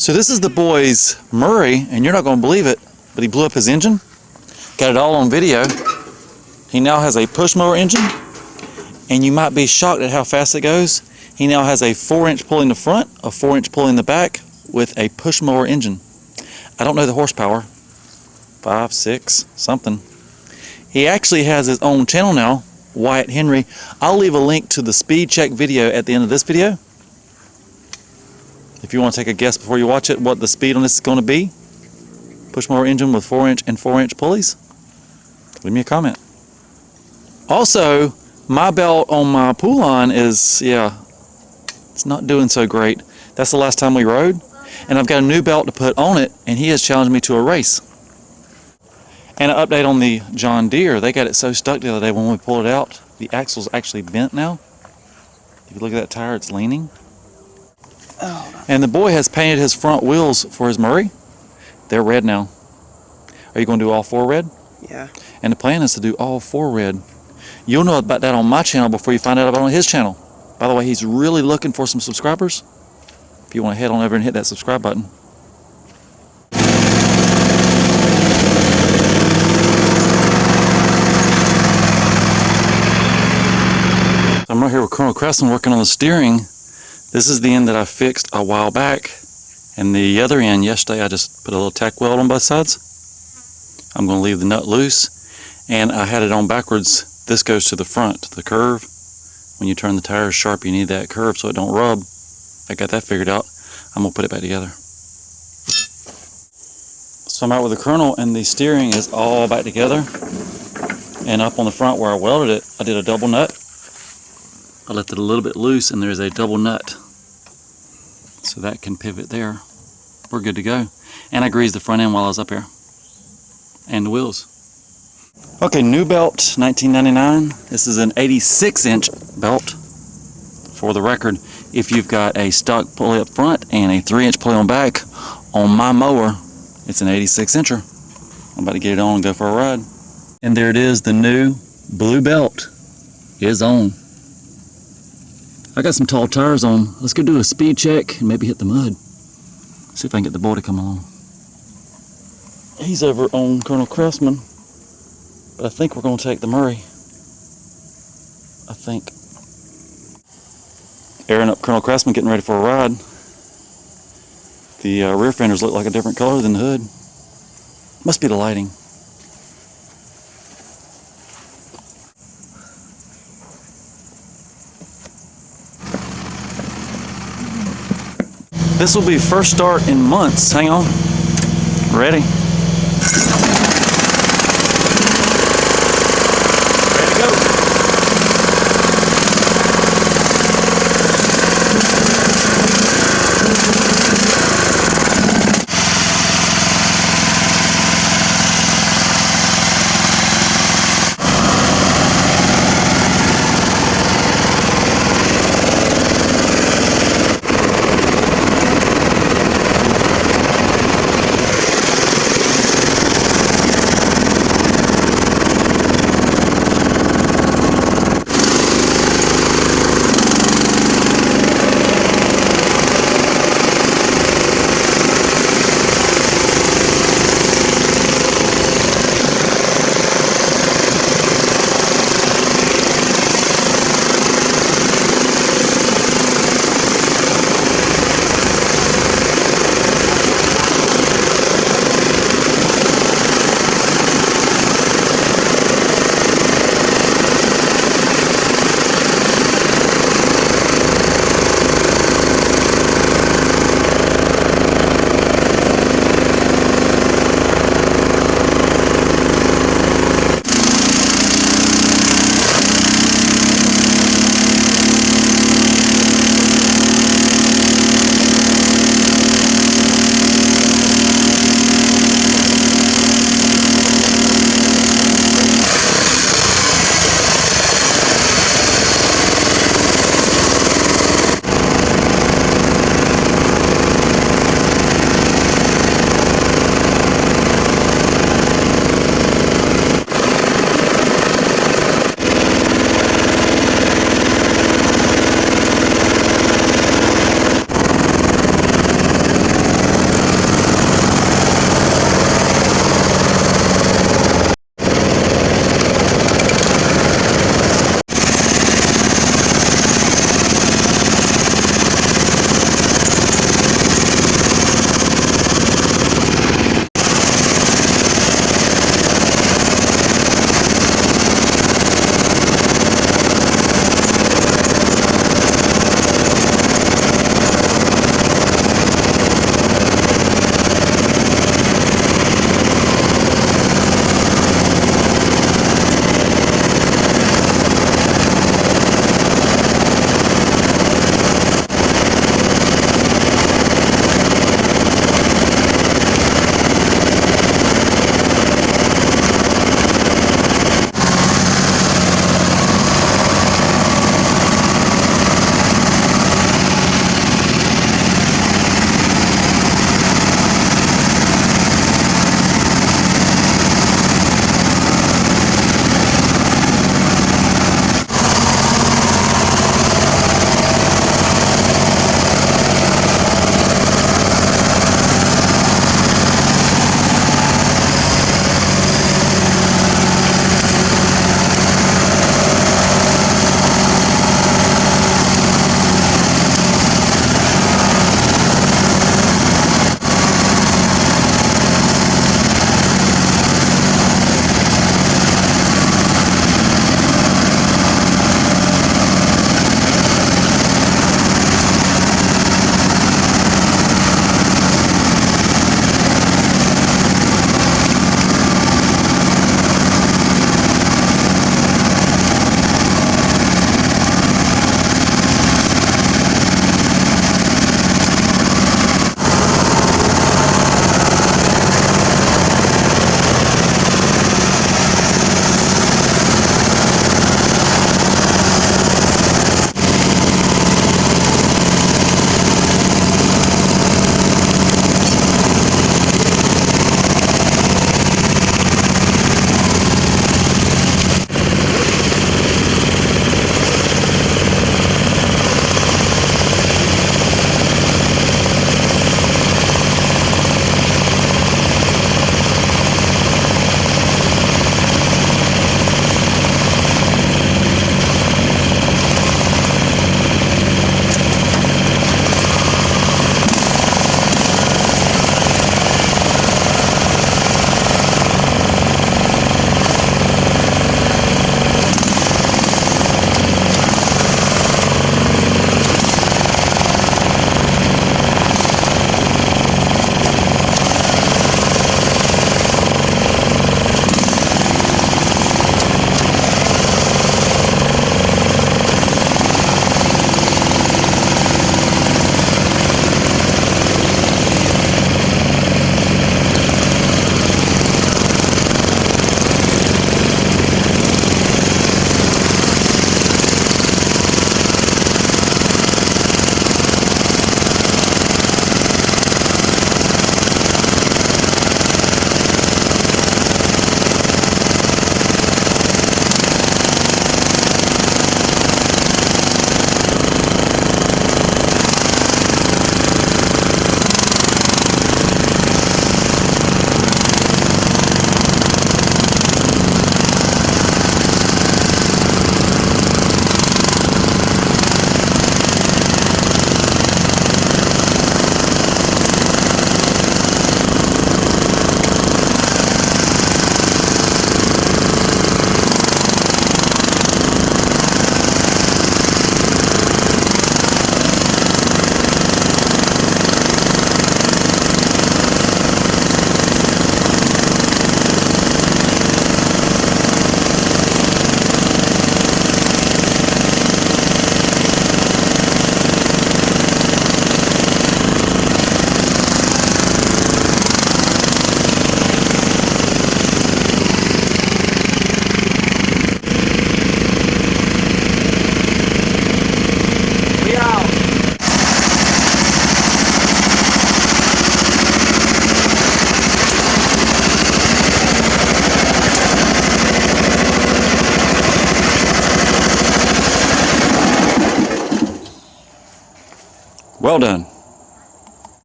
So this is the boy's Murray, and you're not going to believe it, but he blew up his engine. Got it all on video. He now has a push mower engine, and you might be shocked at how fast it goes. He now has a 4-inch pulley in the front, a 4-inch pulley in the back, with a push mower engine. I don't know the horsepower, 5, 6, something. He actually has his own channel now, Wyatt Henry. I'll leave a link to the speed check video at the end of this video. If you want to take a guess before you watch it what the speed on this is going to be, push mower engine with 4-inch and 4-inch pulleys, leave me a comment. Also, my belt on my Poulan is, it's not doing so great. That's the last time we rode, and I've got a new belt to put on it, and he has challenged me to a race. And an update on the John Deere. They got it so stuck the other day when we pulled it out, the axle's actually bent now. If you look at that tire, it's leaning. Oh. And the boy has painted his front wheels for his Murray. They're red now. Are you going to do all 4 red? Yeah. And the plan is to do all 4 red. You'll know about that on my channel before you find out about it on his channel. By the way, he's really looking for some subscribers. If you want to head on over and hit that subscribe button. I'm right here with Colonel Craftsman working on the steering. This is the end that I fixed a while back, and the other end yesterday I just put a little tack weld on both sides. I'm going to leave the nut loose, and I had it on backwards. This goes to the front, the curve. When you turn the tires sharp, you need that curve so it don't rub. I got that figured out. I'm going to put it back together. So I'm out with the Colonel, and the steering is all back together. And up on the front where I welded it, I did a double nut. I left it a little bit loose, and there's a double nut. So that can pivot there. We're good to go. And I greased the front end while I was up here. And the wheels. Okay, new belt, 1999. This is an 86-inch belt. For the record, if you've got a stock pulley up front and a 3-inch pulley on back, on my mower, it's an 86-incher. I'm about to get it on and go for a ride. And there it is, the new blue belt is on. I got some tall tires on. Let's go do a speed check and maybe hit the mud. See if I can get the boy to come along. He's over on Colonel Craftsman, but I think we're going to take the Murray. I think. Airing up Colonel Craftsman, getting ready for a ride. The rear fenders look like a different color than the hood. Must be the lighting. This will be first start in months. Hang on. Ready? Ready to go. Well done.